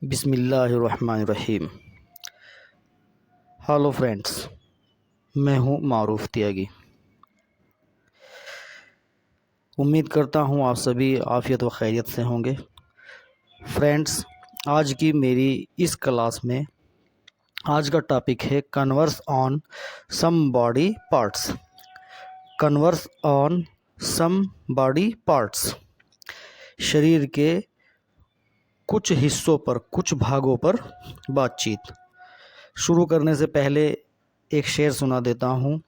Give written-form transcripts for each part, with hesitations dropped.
बिस्मिल्लाहिर्रहमानिर्रहीम। Hello friends, मैं हूँ मारूफ त्यागी। उम्मीद करता हूँ आप सभी आफ़ियत व खैरियत से होंगे। फ्रेंड्स, आज की मेरी इस क्लास में आज का टॉपिक है converse on some body parts. Converse on some body parts, शरीर के कुछ हिस्सों पर, कुछ भागों पर बातचीत। शुरू करने से पहले एक शेर सुना देता हूँ।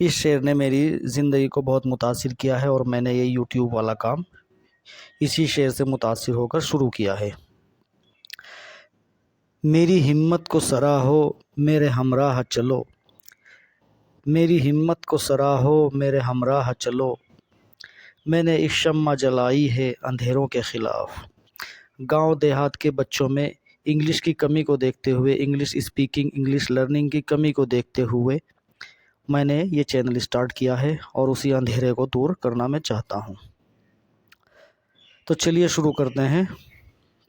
इस शेर ने मेरी ज़िंदगी को बहुत मुतासिर किया है और मैंने ये यूट्यूब वाला काम इसी शेर से मुतासिर होकर शुरू किया है। मेरी हिम्मत को सराहो मेरे हमराह चलो, मेरी हिम्मत को सराहो मेरे हमराह चलो, मैंने एक शम्मा जलाई है अंधेरों के ख़िलाफ़। गांव देहात के बच्चों में इंग्लिश की कमी को देखते हुए, इंग्लिश स्पीकिंग, इंग्लिश लर्निंग की कमी को देखते हुए मैंने ये चैनल स्टार्ट किया है और उसी अंधेरे को दूर करना मैं चाहता हूँ। तो चलिए शुरू करते हैं।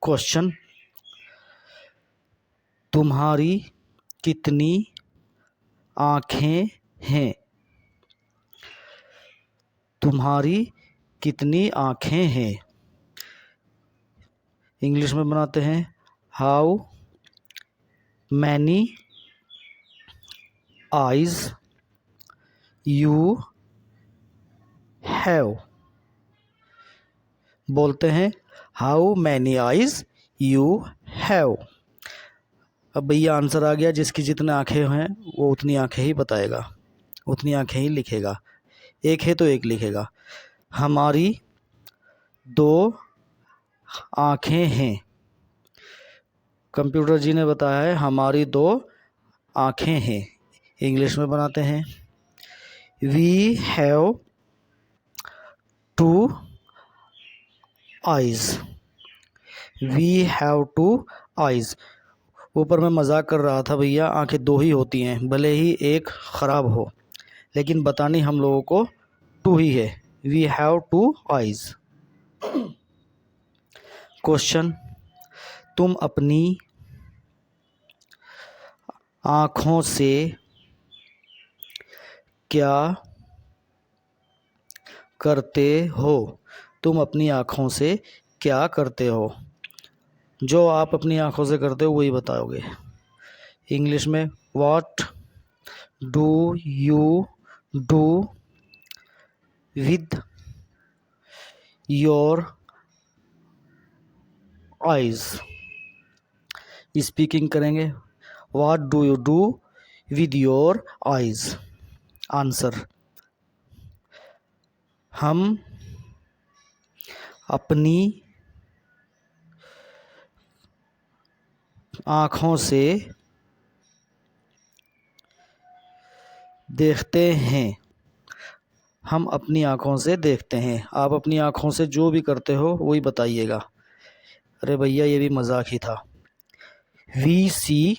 क्वेश्चन: तुम्हारी कितनी आँखें हैं? तुम्हारी कितनी आँखें हैं? इंग्लिश में बनाते हैं, how many eyes you have. बोलते हैं, how many eyes you have. अब भैया आंसर आ गया, जिसकी जितनी आंखें हैं वो उतनी आंखें ही बताएगा, उतनी आंखें ही लिखेगा। एक है तो एक लिखेगा। हमारी दो आंखें हैं। कंप्यूटर जी ने बताया है हमारी दो आंखें हैं। इंग्लिश में बनाते हैं, we have two eyes. We have two eyes. ऊपर मैं मजाक कर रहा था, भैया आंखें दो ही होती हैं, भले ही एक ख़राब हो, लेकिन बतानी हम लोगों को टू ही है। We have two eyes. Question: तुम अपनी आँखों से क्या करते हो? तुम अपनी आँखों से क्या करते हो? जो आप अपनी आँखों से करते हो वही बताओगे। इंग्लिश में, what do you do with your eyes. Speaking करेंगे, what do you do with your eyes. Answer: हम अपनी आँखों से देखते हैं। हम अपनी आँखों से देखते हैं। आप अपनी आँखों से जो भी करते हो वही बताइएगा। अरे भैया ये भी मजाक ही था। We see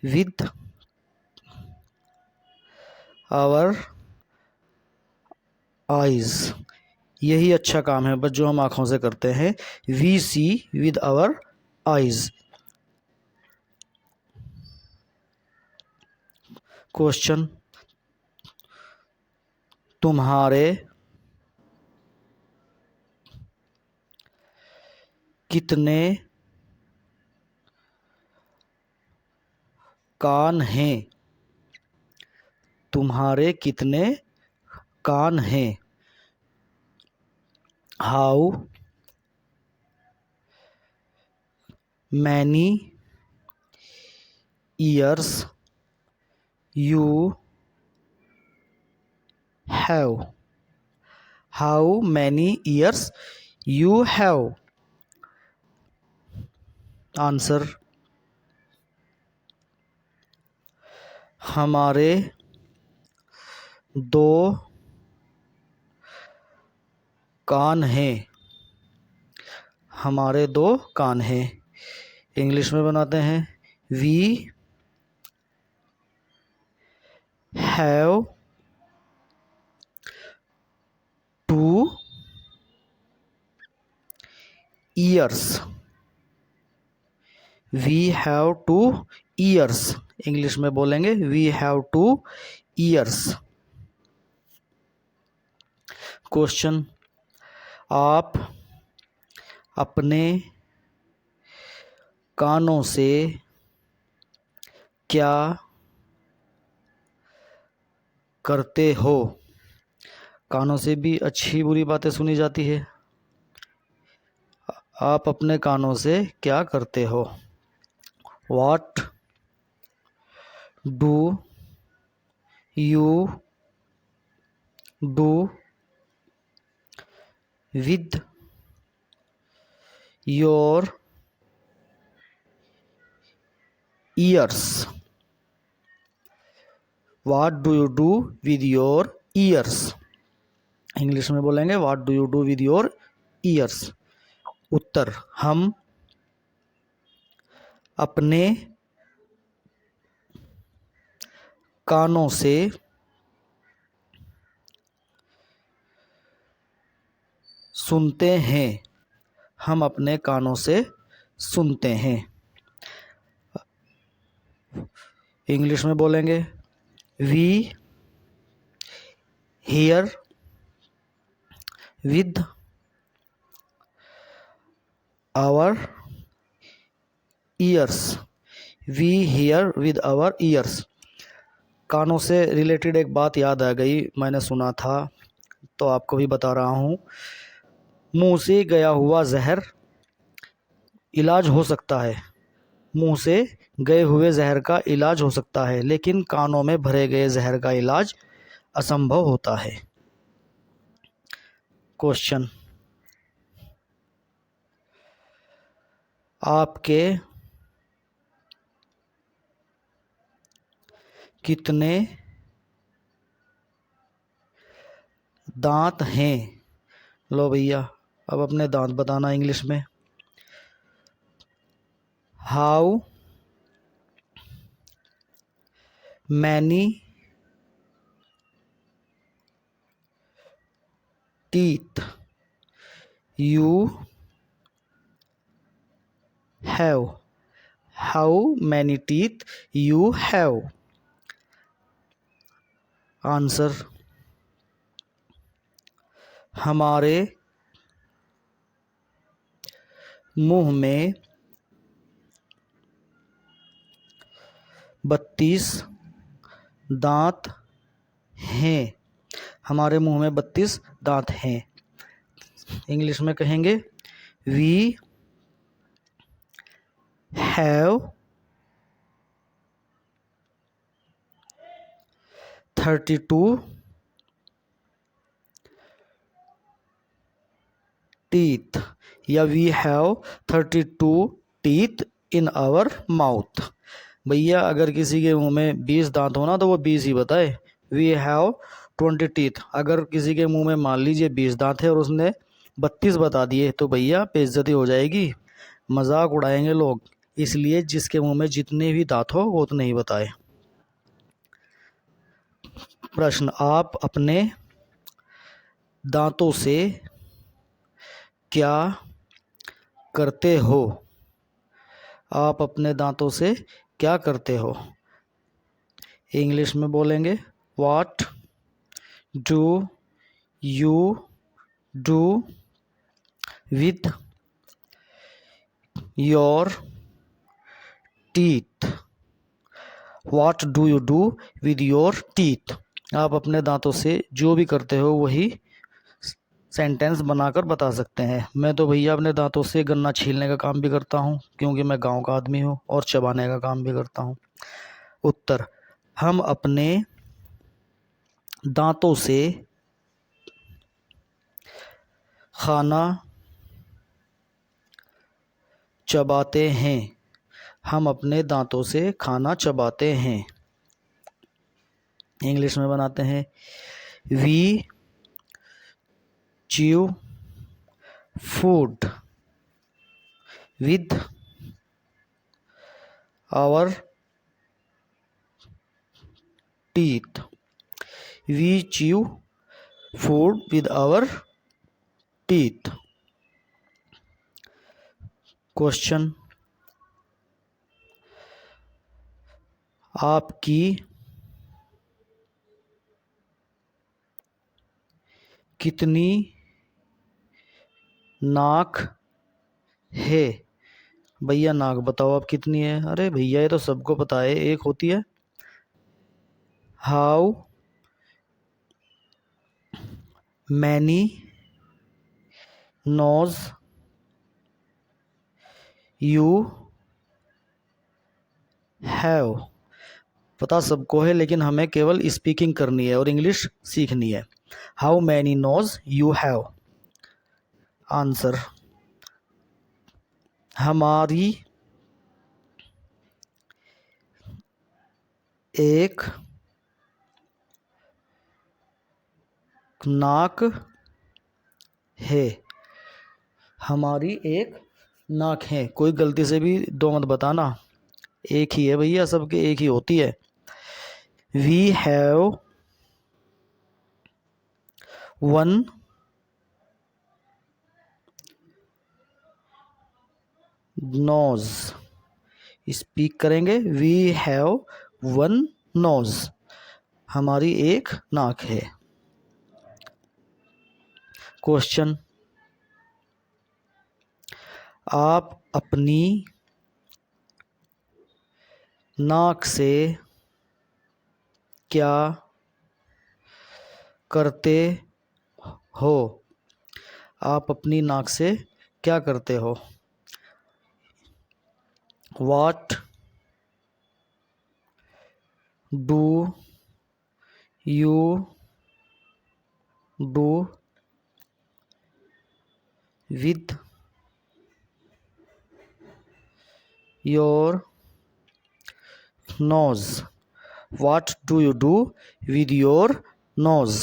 with our eyes. यही अच्छा काम है बस जो हम आँखों से करते हैं। We see with our eyes. Question: तुम्हारे कितने कान हैं? तुम्हारे कितने कान हैं? How many ears you have. How many ears you have. Answer: हमारे दो कान हैं। हमारे दो कान हैं। इंग्लिश में बनाते हैं, we have two ears. We have two ears. English में बोलेंगे we have two ears. Question, आप अपने कानों से क्या करते हो? कानों से भी अच्छी बुरी बातें सुनी जाती है। आप अपने कानों से क्या करते हो? What do you do with your ears? What do you do with your ears? English में बोलेंगे What do you do with your ears? उत्तर, हम अपने कानों से सुनते हैं। हम अपने कानों से सुनते हैं। इंग्लिश में बोलेंगे we hear with our ears. We hear with our ears. कानों से रिलेटेड एक बात याद आ गई, मैंने सुना था तो आपको भी बता रहा हूँ। मुंह से गया हुआ जहर इलाज हो सकता है। मुंह से गए हुए जहर का इलाज हो सकता है, लेकिन कानों में भरे गए जहर का इलाज असंभव होता है। क्वेश्चन, आपके कितने दांत हैं? लो भैया, अब अपने दांत बताना इंग्लिश में। How many teeth you have? How many teeth you have? Answer, हमारे मुंह में 32 दांत हैं। हमारे मुंह में 32 दांत हैं। इंग्लिश में कहेंगे वी हैव 32 टीथ, या we have 32 teeth in our mouth. भैया अगर किसी के मुंह में 20 दांत हो ना तो वो 20 ही बताए। We have 20 teeth. अगर किसी के मुंह में मान लीजिए 20 दांत है और उसने 32 बता दिए तो भैया बेइज्जती हो जाएगी, मजाक उड़ाएंगे लोग। इसलिए जिसके मुंह में जितने भी दांत हो वो उतने ही बताए। प्रश्न, आप अपने दांतों से क्या करते हो? आप अपने दांतों से क्या करते हो? इंग्लिश में बोलेंगे what do you do with your teeth? What do you do with your teeth? आप अपने दांतों से जो भी करते हो वही सेंटेंस बनाकर बता सकते हैं। मैं तो भैया अपने दांतों से गन्ना छीलने का काम भी करता हूँ, क्योंकि मैं गांव का आदमी हूँ, और चबाने का काम भी करता हूँ। उत्तर, हम अपने दांतों से खाना चबाते हैं। हम अपने दांतों से खाना चबाते हैं। इंग्लिश में बनाते हैं we chew food with our teeth. We chew food with our teeth. Question, आपकी कितनी नाक है? भैया नाक बताओ आप कितनी है? अरे भैया ये तो सबको पता है, एक होती है। How many nose you have? पता सबको है, लेकिन हमें केवल स्पीकिंग करनी है और इंग्लिश सीखनी है। How many nose you have? Answer, हमारी एक नाक है। हमारी एक नाक है। कोई गलती से भी दो मत बताना, एक ही है भैया, सबके एक ही होती है। We have one nose. Speak करेंगे, वी हैव वन नोज। हमारी एक नाक है। क्वेश्चन, आप अपनी नाक से क्या करते हो? आप अपनी नाक से क्या करते हो? What do you do with your nose? What do you do with your nose?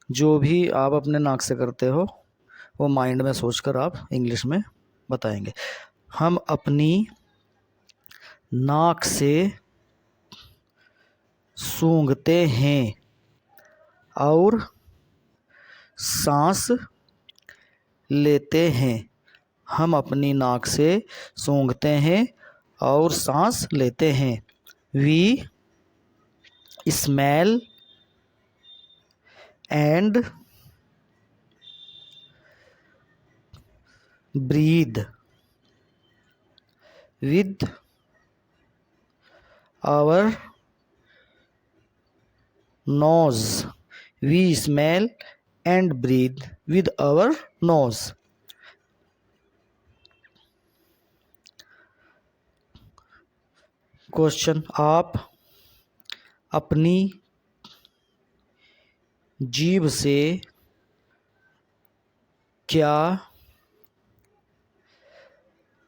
जो भी आप अपने नाक से करते हो वो माइंड में सोचकर आप इंग्लिश में बताएंगे। हम अपनी नाक से सूंघते हैं और सांस लेते हैं। हम अपनी नाक से सूंघते हैं और सांस लेते हैं। We smell and breathe with our nose. We smell and breathe with our nose. Question, आप अपनी जीभ से क्या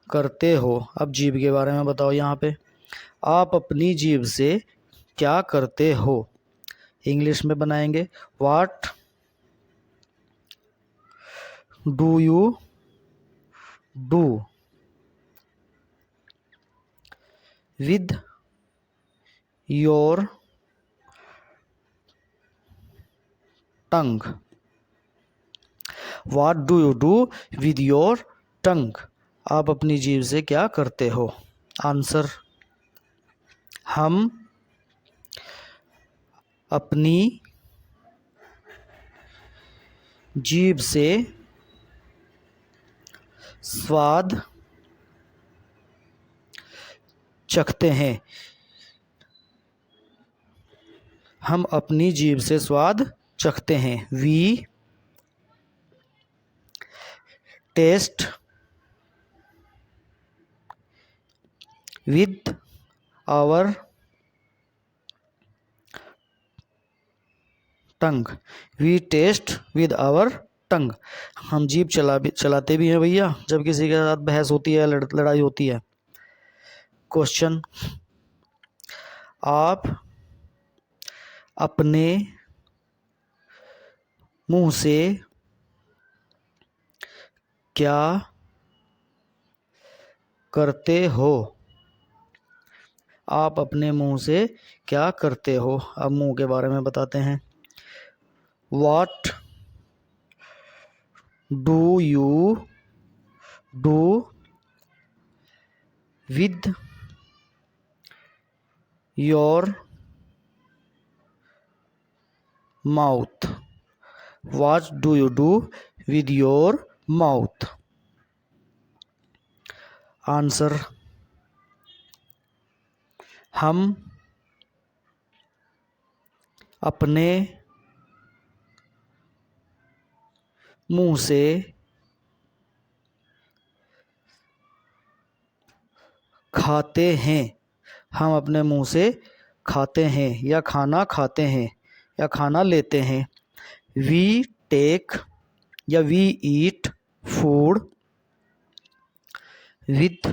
करते हो? अब जीभ के बारे में बताओ। यहाँ पे आप अपनी जीभ से क्या करते हो? इंग्लिश में बनाएंगे, what do you do with your tongue? What do you do with your tongue? आप अपनी जीभ से क्या करते हो? आंसर, हम अपनी जीभ से स्वाद चखते हैं। हम अपनी जीभ से स्वाद चखते हैं। We taste with our tongue. We taste with our tongue. हम जीभ चलाते भी हैं भैया, जब किसी के साथ बहस होती है, लड़ाई होती है। क्वेश्चन, आप अपने मुंह से क्या करते हो? आप अपने मुंह से क्या करते हो? अब मुंह के बारे में बताते हैं। What do you do with your mouth? What do you do with your mouth? Answer, हम अपने मुंह से खाते हैं। हम अपने मुंह से खाते हैं या खाना खाते हैं या खाना लेते हैं। वी टेक या we eat food with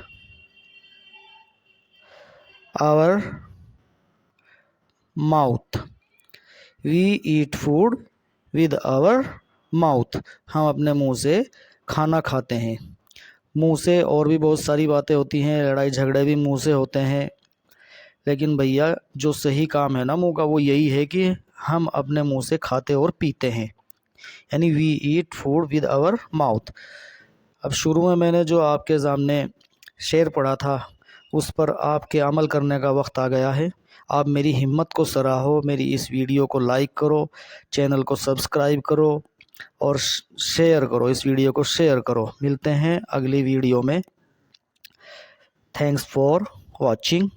our mouth. We eat food with our mouth. हम अपने मुंह से खाना खाते हैं। मुंह से और भी बहुत सारी बातें होती हैं, लड़ाई झगड़े भी मुंह से होते हैं, लेकिन भैया जो सही काम है ना मुंह का, वो यही है कि हम अपने मुंह से खाते और पीते हैं, यानी we eat food with our mouth. अब शुरू में मैंने जो आपके सामने शेर पढ़ा था, उस पर आपके अमल करने का वक्त आ गया है। आप मेरी हिम्मत को सराहो, मेरी इस वीडियो को लाइक करो, चैनल को सब्सक्राइब करो और शेयर करो, इस वीडियो को शेयर करो। मिलते हैं अगली वीडियो में। Thanks for watching.